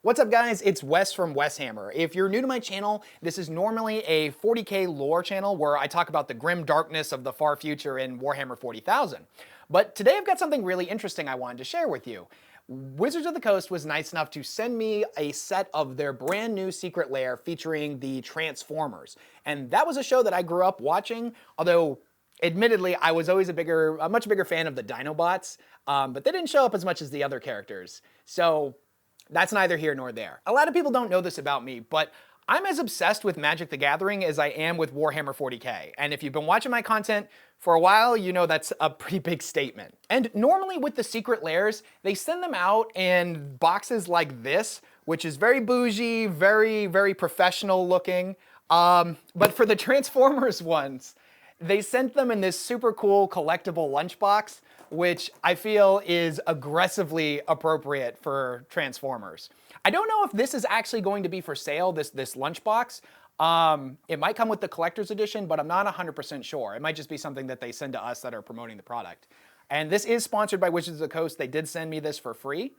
What's up guys, it's Wes from WesHammer. If you're new to my channel, this is normally a 40k lore channel where I talk about the grim darkness of the far future in Warhammer 40,000. But today I've got something really interesting I wanted to share with you. Wizards of the Coast was nice enough to send me a set of their brand new secret lair featuring the Transformers. And that was a show that I grew up watching, although admittedly I was always a much bigger fan of the Dinobots, but they didn't show up as much as the other characters. So that's neither here nor there. A lot of people don't know this about me, but I'm as obsessed with Magic the Gathering as I am with Warhammer 40k. And if you've been watching my content for a while, you know that's a pretty big statement. And normally with the secret lairs, they send them out in boxes like this, which is very bougie, very professional looking. But for the Transformers ones, they sent them in this super cool collectible lunchbox, which I feel is aggressively appropriate for Transformers. I don't know if this is actually going to be for sale, this lunchbox. It might come with the collector's edition, but I'm not 100% sure. It might just be something that they send to us that are promoting the product. And this is sponsored by Wizards of the Coast. They did send me this for free.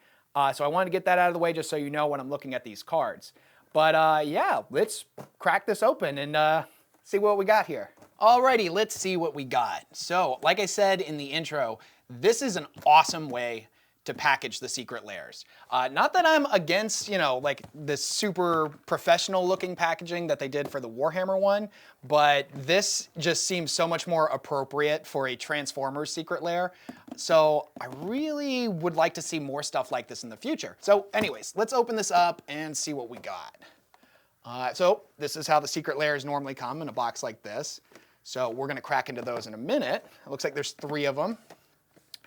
So I wanted to get that out of the way just so you know when I'm looking at these cards. But yeah, let's crack this open and see what we got here. Alrighty, let's see what we got. So, like I said in the intro, this is an awesome way to package the secret lairs. Not that I'm against, like this super professional looking packaging that they did for the Warhammer one, but this just seems so much more appropriate for a Transformers secret lair. So I really would like to see more stuff like this in the future. So anyways, let's open this up and see what we got. So this is how the secret lairs normally come in a box like this. So we're gonna crack into those in a minute. It looks like there's 3 of them.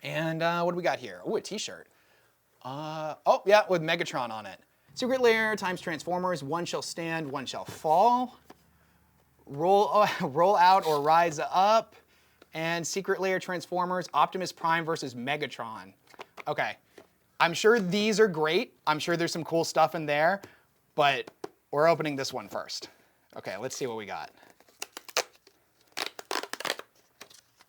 And what do we got here? Oh, a t-shirt. Oh yeah, with Megatron on it. Secret lair times Transformers, one shall stand, one shall fall. Roll out or rise up. And secret lair Transformers, Optimus Prime versus Megatron. Okay, I'm sure these are great. I'm sure there's some cool stuff in there, but we're opening this one first. Okay, let's see what we got.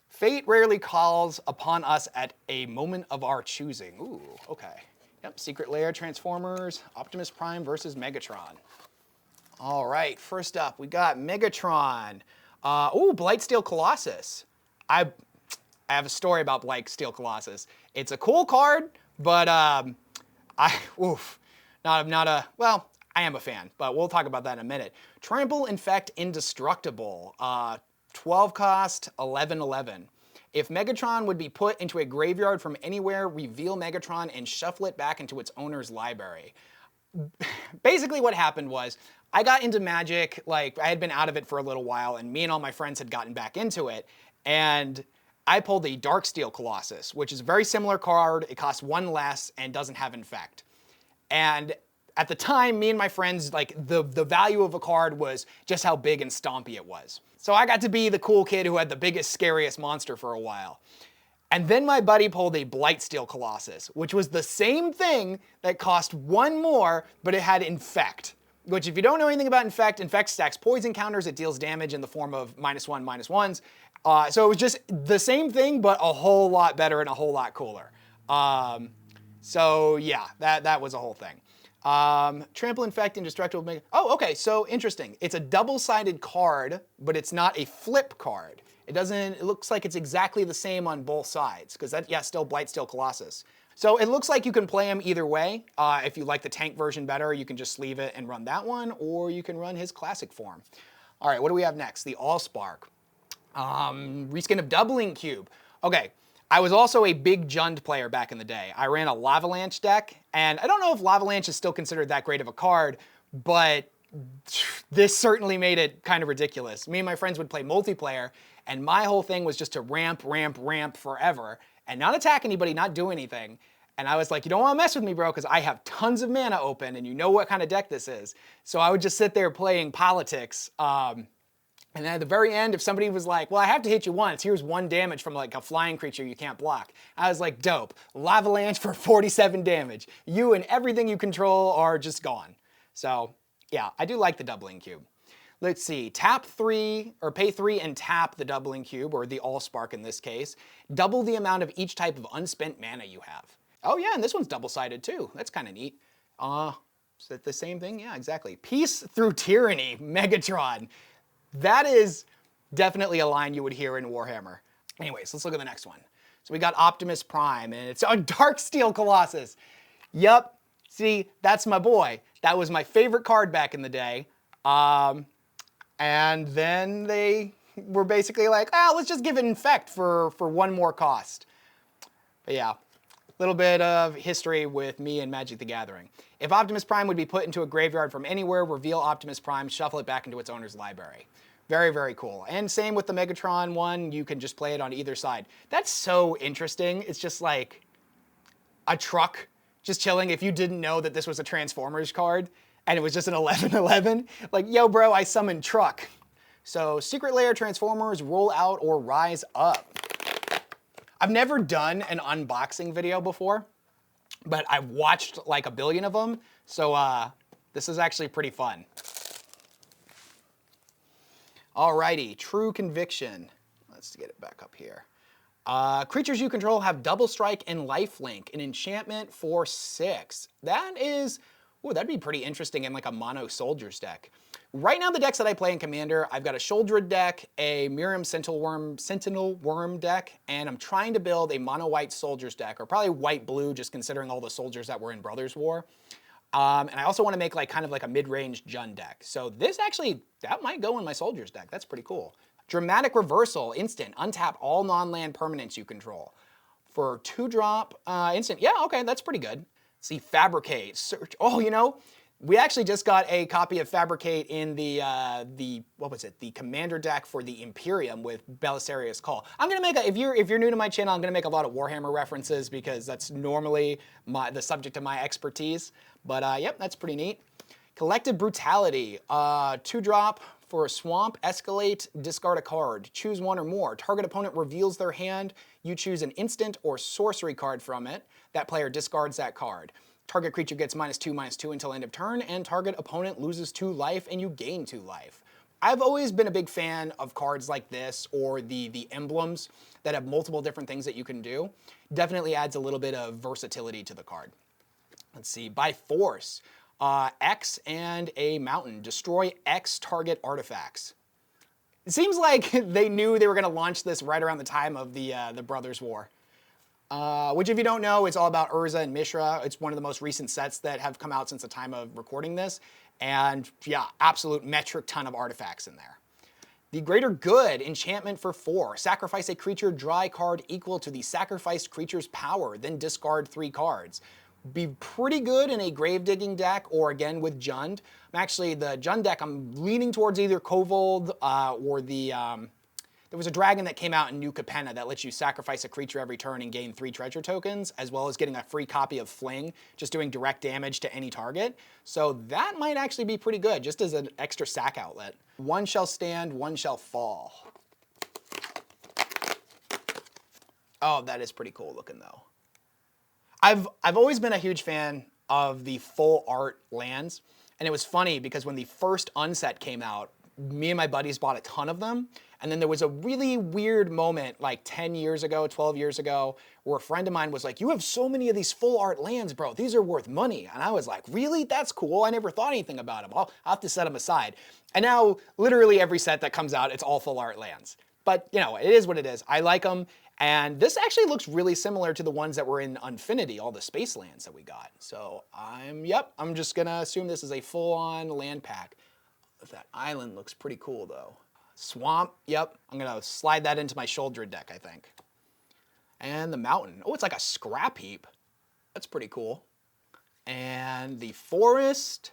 Fate rarely calls upon us at a moment of our choosing. Ooh, okay. Yep, secret lair, Transformers, Optimus Prime versus Megatron. All right, first up, we got Megatron. Ooh, Blightsteel Colossus. I have a story about Blightsteel Colossus. It's a cool card, but well, I am a fan, but we'll talk about that in a minute. Trample, Infect, Indestructible. 12 cost, 11/11. If Megatron would be put into a graveyard from anywhere, reveal Megatron and shuffle it back into its owner's library. Basically what happened was, I got into Magic, like I had been out of it for a little while, and me and all my friends had gotten back into it, and I pulled a Darksteel Colossus, which is a very similar card. It costs 1 less and doesn't have Infect. And at the time, me and my friends, like the value of a card was just how big and stompy it was. So I got to be the cool kid who had the biggest, scariest monster for a while. And then my buddy pulled a Blightsteel Colossus, which was the same thing that cost 1 more, but it had Infect. Which, if you don't know anything about Infect, Infect stacks poison counters. It deals damage in the form of -1/-1s. So it was just the same thing, but a whole lot better and a whole lot cooler. So yeah, that was a whole thing. Trample, Infect, Indestructible. Oh, okay, so interesting. It's a double-sided card, but it's not a flip card. It looks like it's exactly the same on both sides, because still Blightsteel Colossus. So it looks like you can play him either way. If you like the tank version better, you can just sleeve it and run that one, or you can run his classic form. All right, what do we have next? The Allspark. Reskin of Doubling Cube. Okay. I was also a big Jund player back in the day. I ran a Lavalanche deck, and I don't know if Lavalanche is still considered that great of a card, but this certainly made it kind of ridiculous. Me and my friends would play multiplayer, and my whole thing was just to ramp forever, and not attack anybody, not do anything. And I was like, you don't want to mess with me, bro, because I have tons of mana open, and you know what kind of deck this is. So I would just sit there playing politics, and then at the very end, if somebody was like, well, I have to hit you once, here's 1 damage from like a flying creature you can't block. I was like, dope. Lavalanche for 47 damage. You and everything you control are just gone. So yeah, I do like the Doubling Cube. Let's see, tap 3, or pay 3 and tap the Doubling Cube, or the Allspark in this case. Double the amount of each type of unspent mana you have. Oh yeah, and this one's double-sided too. That's kind of neat. Is that the same thing? Yeah, exactly. Peace through tyranny, Megatron. That is definitely a line you would hear in Warhammer. Anyways, let's look at the next one. So we got Optimus Prime, and it's a Dark Steel Colossus. Yup, see, that's my boy. That was my favorite card back in the day. And then they were basically like, let's just give it Infect for one more cost. But yeah, a little bit of history with me and Magic the Gathering. If Optimus Prime would be put into a graveyard from anywhere, reveal Optimus Prime, shuffle it back into its owner's library. Very, very cool. And same with the Megatron one, you can just play it on either side. That's so interesting. It's just like a truck just chilling if you didn't know that this was a Transformers card and it was just an 11/11. Like, yo bro, I summoned truck. So Secret Lair Transformers roll out or rise up. I've never done an unboxing video before, but I've watched like a billion of them. So this is actually pretty fun. Alrighty, True Conviction. Let's get it back up here. Creatures you control have Double Strike and Lifelink, an enchantment for 6. That is, that'd be pretty interesting in like a mono soldiers deck. Right now the decks that I play in Commander, I've got a Shouldered deck, a Miriam Sentinel Worm deck, and I'm trying to build a mono white soldiers deck, or probably white blue just considering all the soldiers that were in Brothers War. And I also want to make like kind of like a mid-range Jund deck. So this actually, that might go in my soldiers deck. That's pretty cool. Dramatic Reversal, instant, untap all non-land permanents you control. For 2-drop, instant, yeah, okay, that's pretty good. Let's see, Fabricate, search, you know, we actually just got a copy of Fabricate in the what was it, the Commander deck for the Imperium with Belisarius Call. I'm gonna make if you're new to my channel, I'm gonna make a lot of Warhammer references because that's normally the subject of my expertise. But yep, that's pretty neat. Collective Brutality, 2-drop for a swamp, escalate, discard a card. Choose one or more. Target opponent reveals their hand. You choose an instant or sorcery card from it. That player discards that card. Target creature gets -2/-2 until end of turn, and target opponent loses 2 life and you gain 2 life. I've always been a big fan of cards like this, or the emblems that have multiple different things that you can do. Definitely adds a little bit of versatility to the card. Let's see, by force, X and a mountain. Destroy X target artifacts. It seems like they knew they were going to launch this right around the time of the Brothers War. Which, if you don't know, it's all about Urza and Mishra. It's one of the most recent sets that have come out since the time of recording this. And yeah, absolute metric ton of artifacts in there. The Greater Good, enchantment for 4. Sacrifice a creature, draw a card equal to the sacrificed creature's power, then discard 3 cards. Be pretty good in a grave digging deck, or again with Jund. Actually, the Jund deck, I'm leaning towards either Kovold or the... There was a dragon that came out in New Capenna that lets you sacrifice a creature every turn and gain 3 treasure tokens, as well as getting a free copy of Fling, just doing direct damage to any target. So that might actually be pretty good, just as an extra sack outlet. 1 shall stand, 1 shall fall. Oh, that is pretty cool looking though. I've always been a huge fan of the full art lands, and it was funny because when the first unset came out, me and my buddies bought a ton of them, and then there was a really weird moment like 10 years ago, 12 years ago, where a friend of mine was like, you have so many of these full art lands, bro, these are worth money. And I was like, really? That's cool. I never thought anything about them. I'll have to set them aside. And now literally every set that comes out, it's all full art lands. But you know, it is what it is. I like them. And this actually looks really similar to the ones that were in Unfinity, all the space lands that we got. So I'm just gonna assume this is a full-on land pack. That island looks pretty cool though. Swamp, yep. I'm gonna slide that into my shoulder deck, I think. And the mountain. Oh, it's like a scrap heap. That's pretty cool. And the forest.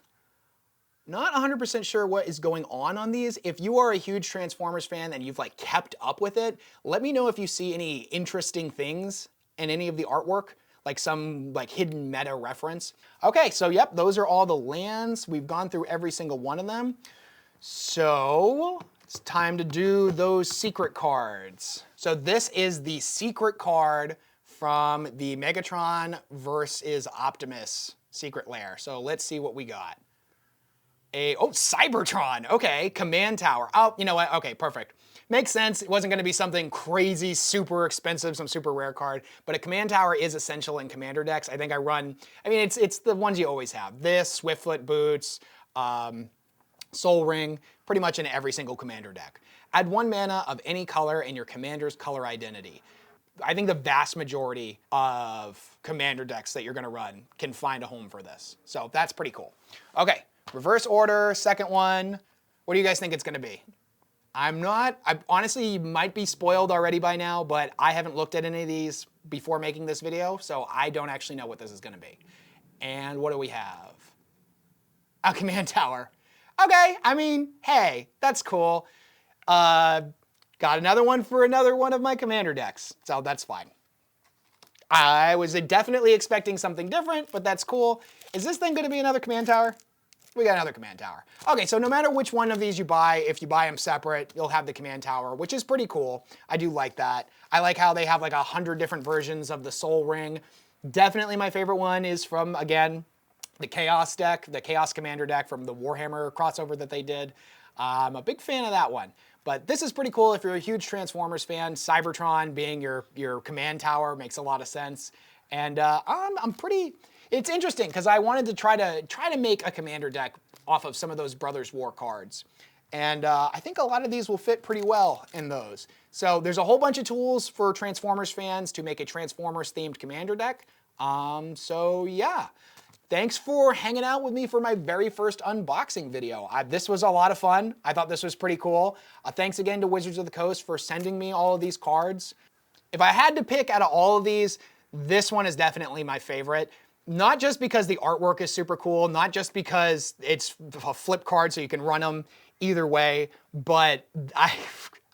Not 100% sure what is going on these. If you are a huge Transformers fan and you've like kept up with it, let me know if you see any interesting things in any of the artwork, like some like hidden meta reference. Okay, so yep, those are all the lands. We've gone through every single one of them. So it's time to do those secret cards. So this is the secret card from the Megatron versus Optimus Secret Lair. So let's see what we got. Oh, Cybertron. Okay, command tower. Oh, you know what? Okay, perfect. Makes sense. It wasn't going to be something crazy, super expensive, some super rare card, but a command tower is essential in commander decks. I think I run, I mean, it's the ones you always have. This, Swiftfoot Boots, Soul Ring, pretty much in every single commander deck. Add 1 mana of any color in your commander's color identity. I think the vast majority of commander decks that you're going to run can find a home for this. So that's pretty cool. Okay, reverse order, second one. What do you guys think it's going to be? I honestly might be spoiled already by now, but I haven't looked at any of these before making this video, so I don't actually know what this is going to be. And what do we have? A command tower. Okay, I mean, hey, that's cool. Got another one for another one of my commander decks, so that's fine. I was definitely expecting something different, but that's cool. Is this thing going to be another command tower? We got another command tower. Okay, so no matter which one of these you buy, if you buy them separate, you'll have the command tower, which is pretty cool. I do like that. I like how they have like 100 different versions of the Soul Ring. Definitely my favorite one is from, again, the Chaos deck, the Chaos Commander deck from the WarHammer crossover that they did. I'm a big fan of that one. But this is pretty cool if you're a huge Transformers fan. Cybertron being your command tower makes a lot of sense. And it's interesting because I wanted to try to make a commander deck off of some of those Brothers War cards. And I think a lot of these will fit pretty well in those. So there's a whole bunch of tools for Transformers fans to make a Transformers themed commander deck. So yeah. Thanks for hanging out with me for my very first unboxing video. This was a lot of fun. I thought this was pretty cool. Thanks again to Wizards of the Coast for sending me all of these cards. If I had to pick out of all of these, this one is definitely my favorite. Not just because the artwork is super cool, not just because it's a flip card so you can run them either way, but I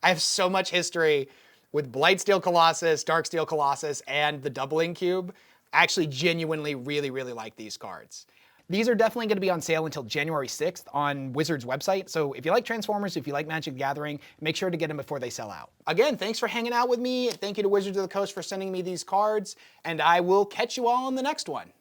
have so much history with Blightsteel Colossus, Darksteel Colossus, and the Doubling Cube. I actually genuinely really like these cards. These are definitely going to be on sale until January 6th on Wizards' website, so if you like Transformers, if you like Magic the Gathering, make sure to get them before they sell out. Again, thanks for hanging out with me. Thank you to Wizards of the Coast for sending me these cards, and I will catch you all on the next one.